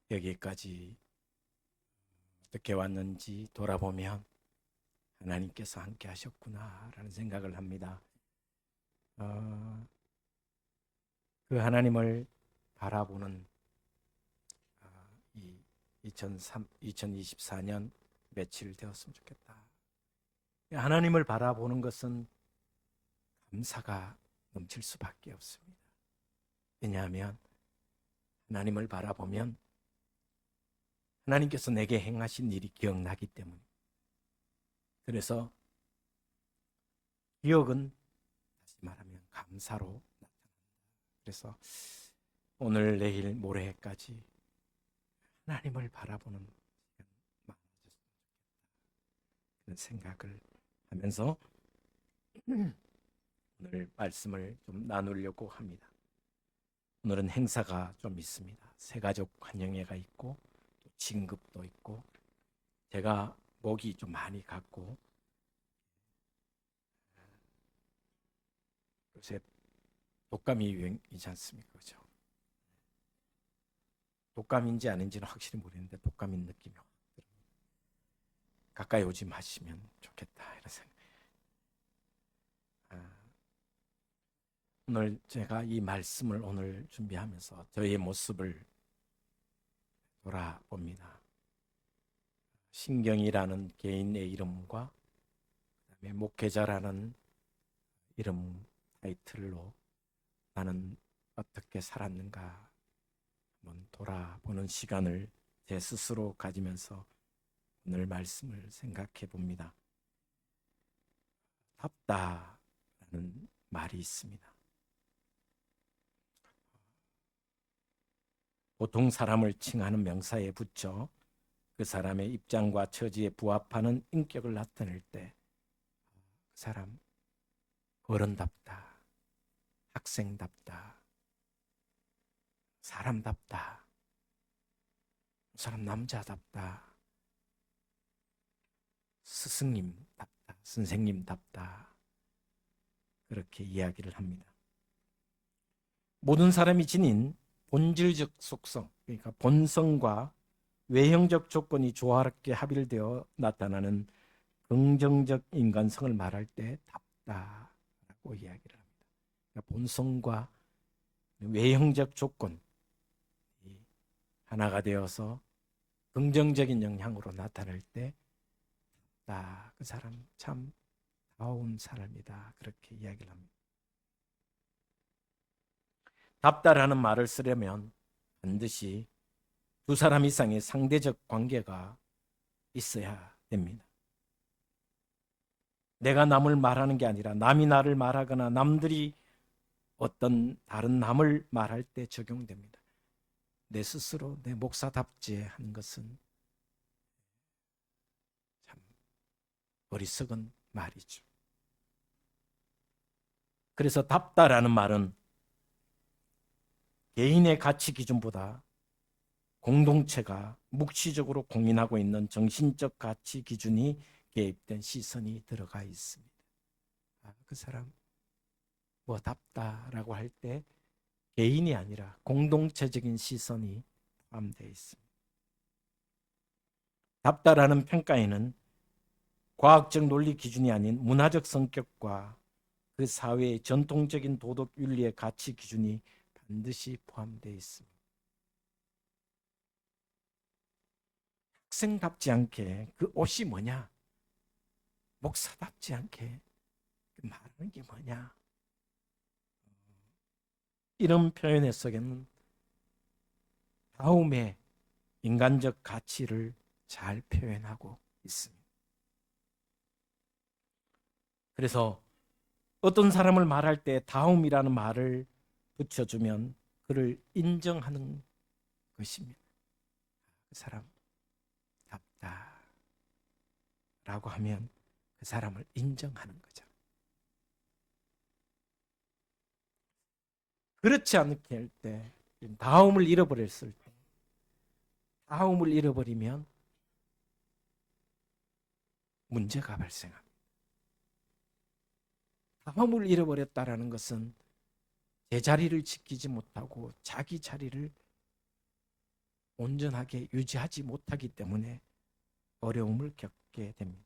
여기까지 어떻게 왔는지 돌아보면 하나님께서 함께 하셨구나라는 생각을 합니다. 그 하나님을 바라보는 이 2024년 며칠 되었으면 좋겠다. 하나님을 바라보는 것은 감사가 넘칠 수밖에 없습니다. 왜냐하면 하나님을 바라보면 하나님께서 내게 행하신 일이 기억나기 때문에. 그래서 기억은 다시 말하면 감사로 나타납니다. 그래서 오늘 내일 모레까지 하나님을 바라보는 시간 많아졌으면 좋겠다. 그런 생각을 하면서 오늘 말씀을 좀 나누려고 합니다. 오늘은 행사가 좀 있습니다. 새가족 환영회가 있고 또 진급도 있고, 제가 목이 좀 많이 갔고 요새 독감이 유행이지 않습니까? 그렇죠? 독감인지 아닌지는 확실히 모르겠는데 독감인 느낌이 확 들어요. 가까이 오지 마시면 좋겠다 이런 생각. 오늘 제가 이 말씀을 오늘 준비하면서 저의 모습을 돌아봅니다. 신경이라는 개인의 이름과 그다음에 목회자라는 이름 타이틀로 나는 어떻게 살았는가 한번 돌아보는 시간을 제 스스로 가지면서 오늘 말씀을 생각해 봅니다. 답다라는 말이 있습니다. 보통 사람을 칭하는 명사에 붙여 그 사람의 입장과 처지에 부합하는 인격을 나타낼 때 그 사람 어른답다, 학생답다, 사람답다, 그 사람 남자답다, 스승님답다, 선생님답다, 그렇게 이야기를 합니다. 모든 사람이 지닌 본질적 속성, 그러니까 본성과 외형적 조건이 조화롭게 합일되어 나타나는 긍정적 인간성을 말할 때 답다라고 이야기를 합니다. 그러니까 본성과 외형적 조건이 하나가 되어서 긍정적인 영향으로 나타날 때 답다, 그 사람 참 다운 사람이다, 그렇게 이야기를 합니다. 답다라는 말을 쓰려면 반드시 두 사람 이상의 상대적 관계가 있어야 됩니다. 내가 남을 말하는 게 아니라 남이 나를 말하거나 남들이 어떤 다른 남을 말할 때 적용됩니다. 내 스스로 내 목사답지 하는 것은 참 어리석은 말이죠. 그래서 답다라는 말은 개인의 가치 기준보다 공동체가 묵시적으로 공인하고 있는 정신적 가치 기준이 개입된 시선이 들어가 있습니다. 그 사람 뭐답다라고 할 때 개인이 아니라 공동체적인 시선이 포함되어 있습니다. 답다라는 평가에는 과학적 논리 기준이 아닌 문화적 성격과 그 사회의 전통적인 도덕 윤리의 가치 기준이 반드시 포함되어 있습니다. 학생답지 않게 그 옷이 뭐냐? 목사답지 않게 그 말하는 게 뭐냐? 이런 표현의 속에는 다음의 인간적 가치를 잘 표현하고 있습니다. 그래서 어떤 사람을 말할 때 다음이라는 말을 붙여주면 그를 인정하는 것입니다. 그 사람 답다라고 하면 그 사람을 인정하는 거죠. 그렇지 않게 할 때, 다음을 잃어버렸을 때, 다음을 잃어버리면 문제가 발생합니다. 다음을 잃어버렸다라는 것은 제 자리를 지키지 못하고 자기 자리를 온전하게 유지하지 못하기 때문에 어려움을 겪게 됩니다.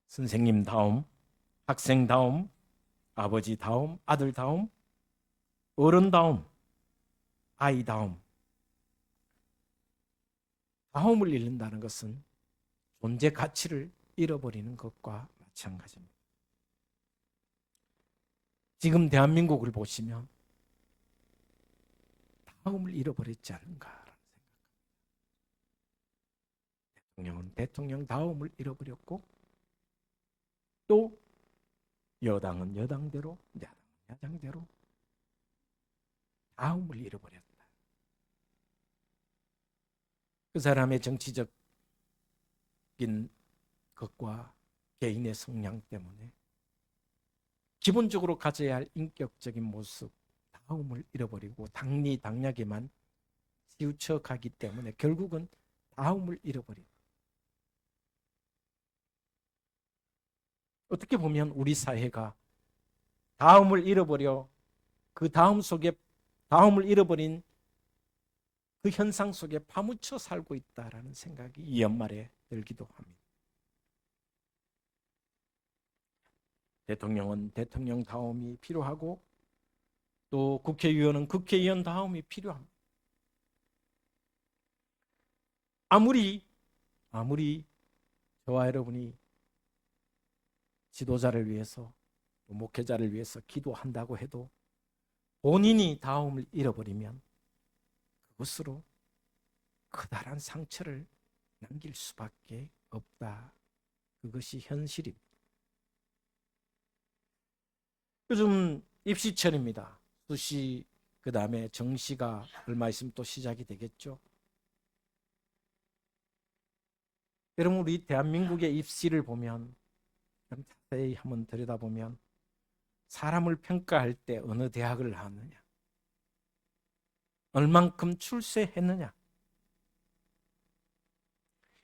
선생님 다음, 학생 다음, 아버지 다음, 아들 다음, 어른 다음, 아이 다음. 다음을 잃는다는 것은 존재 가치를 잃어버리는 것과 마찬가지입니다. 지금 대한민국을 보시면 다음을 잃어버렸지 않은가. 대통령은 대통령 다음을 잃어버렸고, 또 여당은 여당대로, 야당은 야당대로 다음을 잃어버렸다. 그 사람의 정치적인 것과 개인의 성향 때문에 기본적으로 가져야 할 인격적인 모습, 다음을 잃어버리고 당리당략에만 치우쳐 가기 때문에 결국은 다음을 잃어버리고, 어떻게 보면 우리 사회가 다음을 잃어버려 그 다음 속에 다음을 잃어버린 그 현상 속에 파묻혀 살고 있다라는 생각이 이 연말에 들기도 합니다. 대통령은 대통령 다음이 필요하고, 또 국회의원은 국회의원 다음이 필요합니다. 아무리 저와 여러분이 지도자를 위해서, 목회자를 위해서 기도한다고 해도 본인이 다음을 잃어버리면 그것으로 커다란 상처를 남길 수밖에 없다. 그것이 현실입니다. 요즘 입시철입니다. 수시, 그 다음에 정시가 얼마 있으면 또 시작이 되겠죠. 여러분, 우리 대한민국의 입시를 보면, 자세히 한번 들여다보면 사람을 평가할 때 어느 대학을 나왔느냐, 얼만큼 출세했느냐,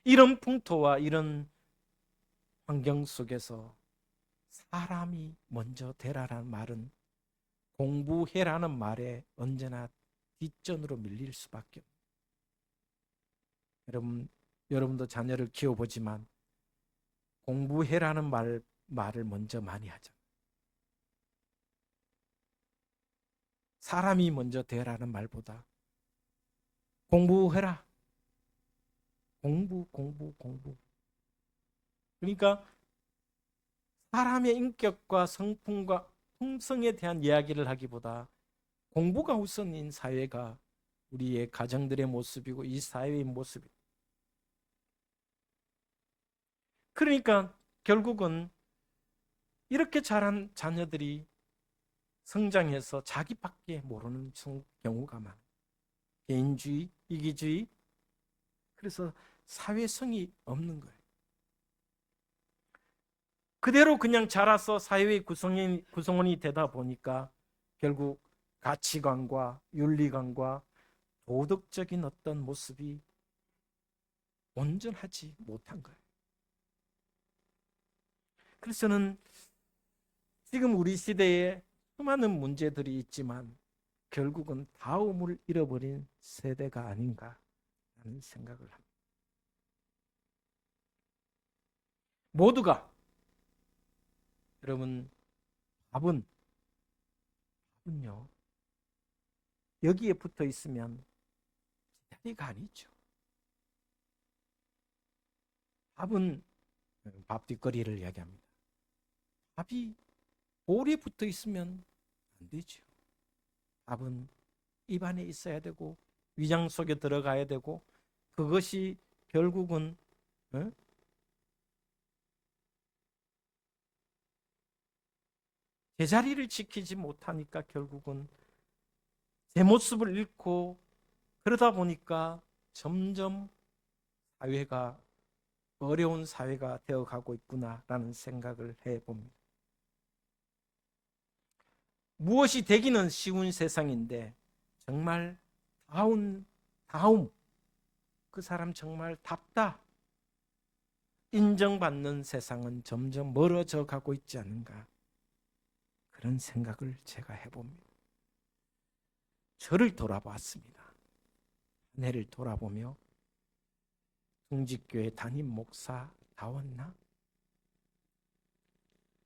이런 풍토와 이런 환경 속에서 사람이 먼저 되라라는 말은 공부해라는 말에 언제나 뒷전으로 밀릴 수밖에 없습니다. 여러분도 자녀를 키워보지만 공부해라는 말을 먼저 많이 하죠. 사람이 먼저 되라는 말보다 공부해라. 공부. 그러니까 사람의 인격과 성품과 품성에 대한 이야기를 하기보다 공부가 우선인 사회가 우리의 가정들의 모습이고 이 사회의 모습입니다. 그러니까 결국은 이렇게 자란 자녀들이 성장해서 자기밖에 모르는 경우가 많아요. 개인주의, 이기주의, 그래서 사회성이 없는 거예요. 그대로 그냥 자라서 사회의 구성원이 되다 보니까 결국 가치관과 윤리관과 도덕적인 어떤 모습이 온전하지 못한 거예요. 그래서 저는 지금 우리 시대에 수많은 문제들이 있지만 결국은 다음을 잃어버린 세대가 아닌가 하는 생각을 합니다. 모두가, 여러분, 밥은요, 여기에 붙어 있으면 기다리가 아니죠. 밥은 밥 뒷거리를 이야기합니다. 밥이 볼에 붙어 있으면 안 되죠. 밥은 입안에 있어야 되고 위장 속에 들어가야 되고, 그것이 결국은 제자리를 지키지 못하니까 결국은 제 모습을 잃고, 그러다 보니까 점점 사회가 어려운 사회가 되어가고 있구나라는 생각을 해봅니다. 무엇이 되기는 쉬운 세상인데 정말 다음 그 사람 정말 답다 인정받는 세상은 점점 멀어져 가고 있지 않은가, 그런 생각을 제가 해봅니다. 저를 돌아봤습니다. 한 해를 돌아보며 둥직교회 담임 목사다웠나?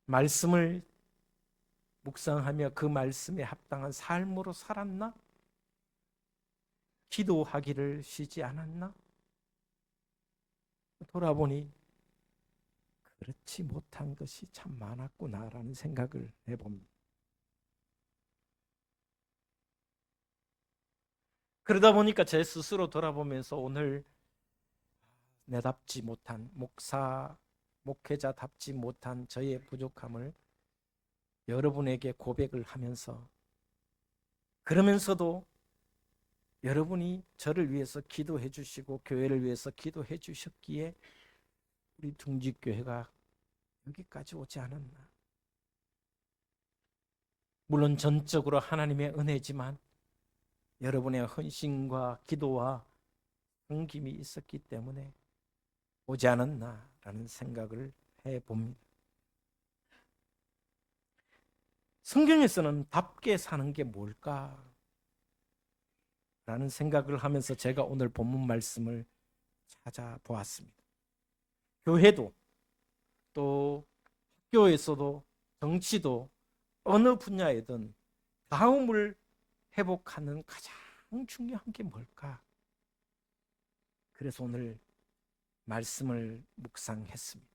말씀을 묵상하며 그 말씀에 합당한 삶으로 살았나? 기도하기를 쉬지 않았나? 돌아보니 그렇지 못한 것이 참 많았구나라는 생각을 해봅니다. 그러다 보니까 제 스스로 돌아보면서 오늘 내답지 못한 목회자답지 못한 저의 부족함을 여러분에게 고백을 하면서, 그러면서도 여러분이 저를 위해서 기도해 주시고 교회를 위해서 기도해 주셨기에 우리 둥직교회가 여기까지 오지 않았나. 물론 전적으로 하나님의 은혜지만 여러분의 헌신과 기도와 섬김이 있었기 때문에 오지 않았나라는 생각을 해봅니다. 성경에서는 답게 사는 게 뭘까? 라는 생각을 하면서 제가 오늘 본문 말씀을 찾아보았습니다. 교회도 또 학교에서도 정치도 어느 분야에든 다음을 회복하는 가장 중요한 게 뭘까? 그래서 오늘 말씀을 묵상했습니다.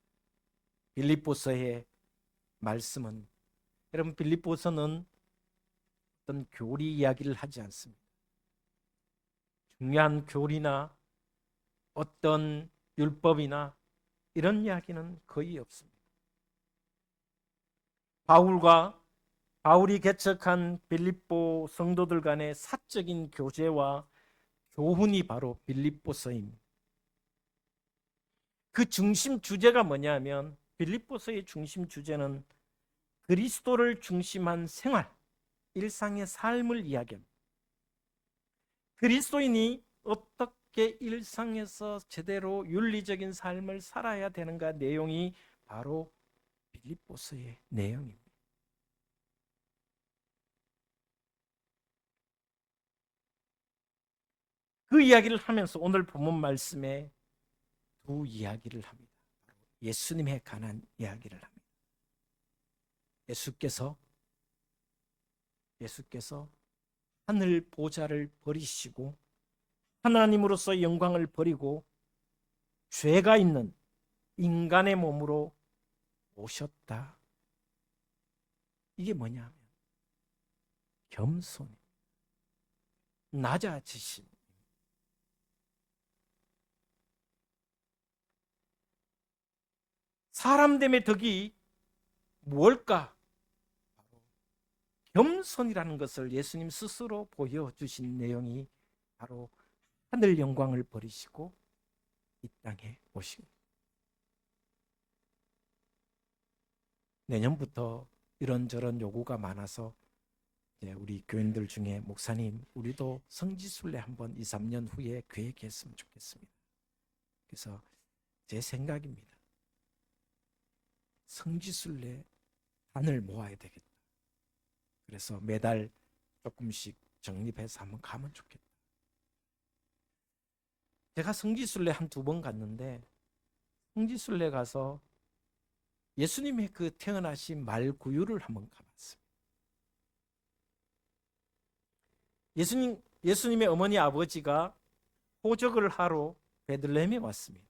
빌립보서의 말씀은, 여러분, 빌립보서는 어떤 교리 이야기를 하지 않습니다. 중요한 교리나 어떤 율법이나 이런 이야기는 거의 없습니다. 바울이 개척한 빌립보 성도들 간의 사적인 교제와 교훈이 바로 빌립보서입니다. 그 중심 주제가 뭐냐면, 빌립보서의 중심 주제는 그리스도를 중심한 생활, 일상의 삶을 이야기합니다. 그리스도인이 어떻게 일상에서 제대로 윤리적인 삶을 살아야 되는가 내용이 바로 빌립보서의 내용입니다. 그 이야기를 하면서 오늘 본문 말씀에 두 이야기를 합니다. 예수님에 관한 이야기를 합니다. 예수께서 하늘 보좌를 버리시고 하나님으로서 영광을 버리고 죄가 있는 인간의 몸으로 오셨다. 이게 뭐냐면 겸손, 낮아지심. 사람됨의 덕이 무엇일까? 겸손이라는 것을 예수님 스스로 보여주신 내용이 바로 하늘 영광을 버리시고 이 땅에 오신. 내년부터 이런저런 요구가 많아서 우리 교인들 중에 목사님, 우리도 성지순례 한번 2, 3년 후에 계획했으면 좋겠습니다. 그래서 제 생각입니다. 성지순례 단을 모아야 되겠다. 그래서 매달 조금씩 적립해서 한번 가면 좋겠다. 제가 성지순례 한 2번 갔는데, 성지순례 가서 예수님의 그 태어나신 말구유를 한번 가봤습니다. 예수님의 어머니 아버지가 호적을 하러 베들레헴에 왔습니다.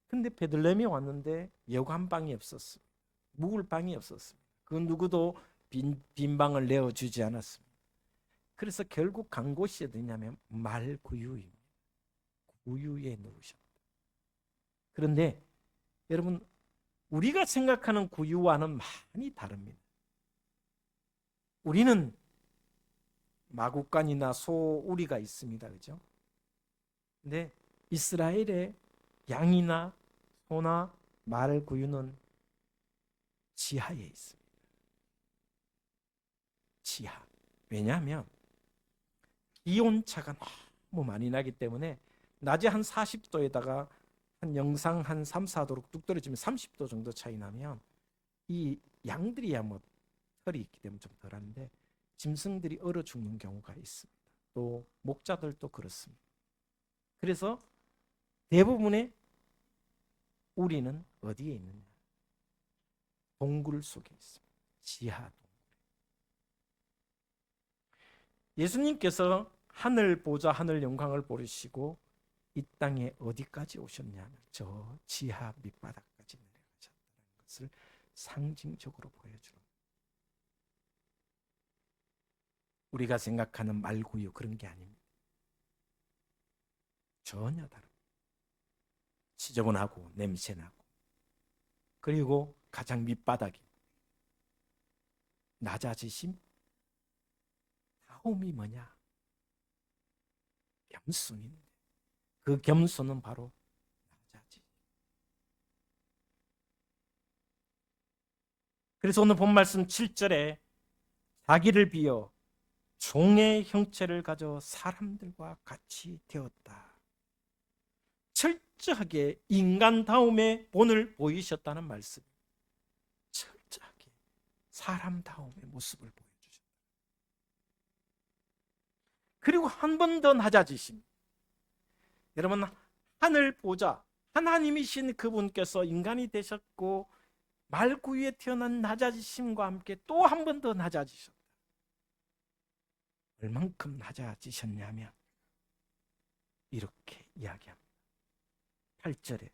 근데 베들레헴에 왔는데 여관방이 없었습니다. 묵을 방이 없었습니다. 그 누구도 빈 방을 내어주지 않았습니다. 그래서 결국 간 곳이 어디냐면 말구유입니다. 구유에 누우셨다. 그런데 여러분, 우리가 생각하는 구유와는 많이 다릅니다. 우리는 마구간이나 소우리가 있습니다. 그죠? 근데 이스라엘의 양이나 소나 말 구유는 지하에 있습니다. 지하. 왜냐하면 기온차가 너무 많이 나기 때문에 낮에 한 40도에다가 한 영상 한 3, 4도로 뚝 떨어지면 30도 정도 차이 나면 이 양들이야 뭐 털이 있기 때문에 좀 덜한데 짐승들이 얼어 죽는 경우가 있습니다. 또 목자들도 그렇습니다. 그래서 대부분의 우리는 어디에 있느냐? 동굴 속에 있습니다. 지하 동굴. 예수님께서 하늘 보좌 하늘 영광을 버리시고 이 땅에 어디까지 오셨냐면 저 지하 밑바닥까지 내려가셨다는 것을 상징적으로 보여주는, 우리가 생각하는 말구유 그런 게 아닙니다. 전혀 다릅니다. 지저분하고 냄새나고, 그리고 가장 밑바닥이 낮아지심. 다음이 뭐냐? 겸손인데 그 겸손은 바로 낮아지. 그래서 오늘 본 말씀 7절에 자기를 비어 종의 형체를 가져 사람들과 같이 되었다. 철저하게 인간다움의 본을 보이셨다는 말씀. 철저하게 사람다움의 모습을 보여주셨다. 그리고 한 번 더 낮아지심. 여러분, 하늘 보좌 하나님이신 그분께서 인간이 되셨고 말구유에 태어난 낮아지심과 함께 또 한 번 더 낮아지셨다. 얼만큼 낮아지셨냐면 이렇게 이야기합니다. 8절에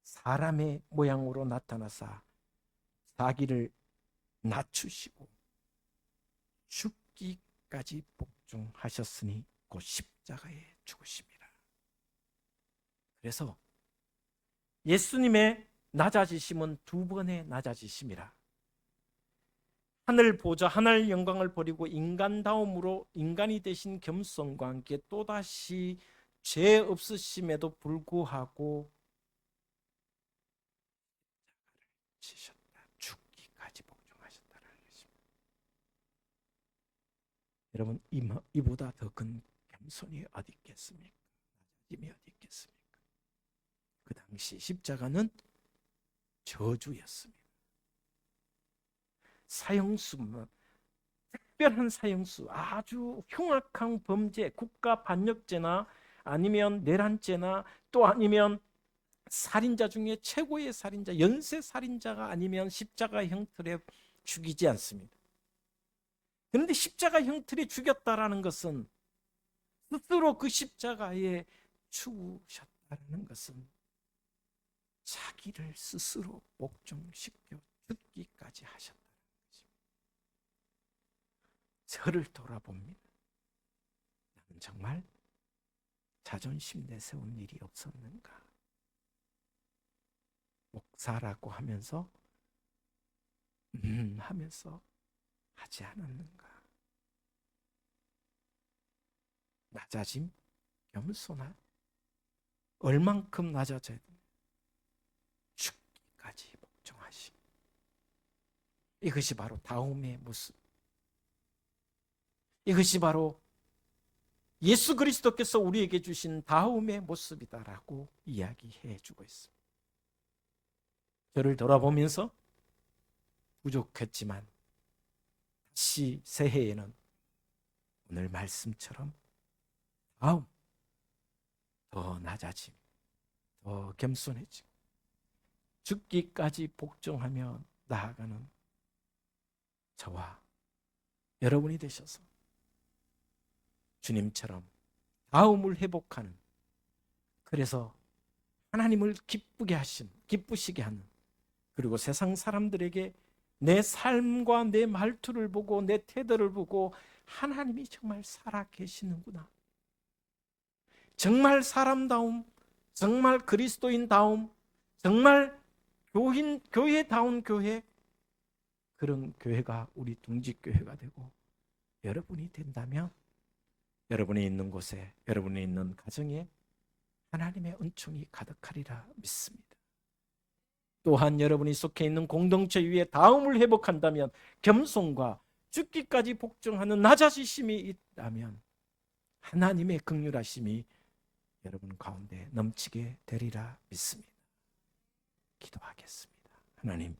사람의 모양으로 나타나사 자기를 낮추시고 죽기까지 복종하셨으니 곧 십자가에 죽으심이라. 그래서 예수님의 낮아지심은 두 번의 낮아지심이라. 하늘 보좌 하늘 영광을 버리고 인간다움으로 인간이 되신 겸손과 함께 또다시 죄 없으심에도 불구하고 지셨다. 죽기까지 복종하셨다는 것입니다. 여러분, 이보다 더 큰 겸손이 어디 있겠습니까? 낮아짐이 어디 있겠습니까? 그 당시 십자가는 저주였습니다. 사형수, 특별한 사형수, 아주 흉악한 범죄, 국가 반역죄나 아니면 내란죄나 또 아니면 살인자 중에 최고의 살인자, 연쇄 살인자가 아니면 십자가 형틀에 죽이지 않습니다. 그런데 십자가 형틀에 죽였다라는 것은 스스로 그 십자가에 죽으셨다는 것은 자기를 스스로 복종시켜 죽기까지 하셨다. 저를 돌아봅니다. 나는 정말 자존심 내세운 일이 없었는가? 목사라고 하면서 하면서 하지 않았는가? 낮아짐, 겸손함, 얼만큼 낮아져야 됩니까? 죽기까지 복종하심. 이것이 바로 다음의 모습. 이것이 바로 예수 그리스도께서 우리에게 주신 다음의 모습이다라고 이야기해 주고 있습니다. 저를 돌아보면서 부족했지만 다시 새해에는 오늘 말씀처럼 다음 더 낮아짐, 더 겸손해짐, 죽기까지 복종하며 나아가는 저와 여러분이 되셔서 주님처럼 다음을 회복하는, 그래서 하나님을 기쁘시게 하는, 그리고 세상 사람들에게 내 삶과 내 말투를 보고 내 태도를 보고 하나님이 정말 살아 계시는구나, 정말 사람다움, 정말 그리스도인다움, 정말 교회다운 교회, 그런 교회가 우리 둥지교회가 되고 여러분이 된다면 여러분이 있는 곳에, 여러분이 있는 가정에 하나님의 은총이 가득하리라 믿습니다. 또한 여러분이 속해 있는 공동체 위에 다음을 회복한다면, 겸손과 죽기까지 복종하는 낮아지심이 있다면 하나님의 긍휼하심이 여러분 가운데 넘치게 되리라 믿습니다. 기도하겠습니다. 하나님,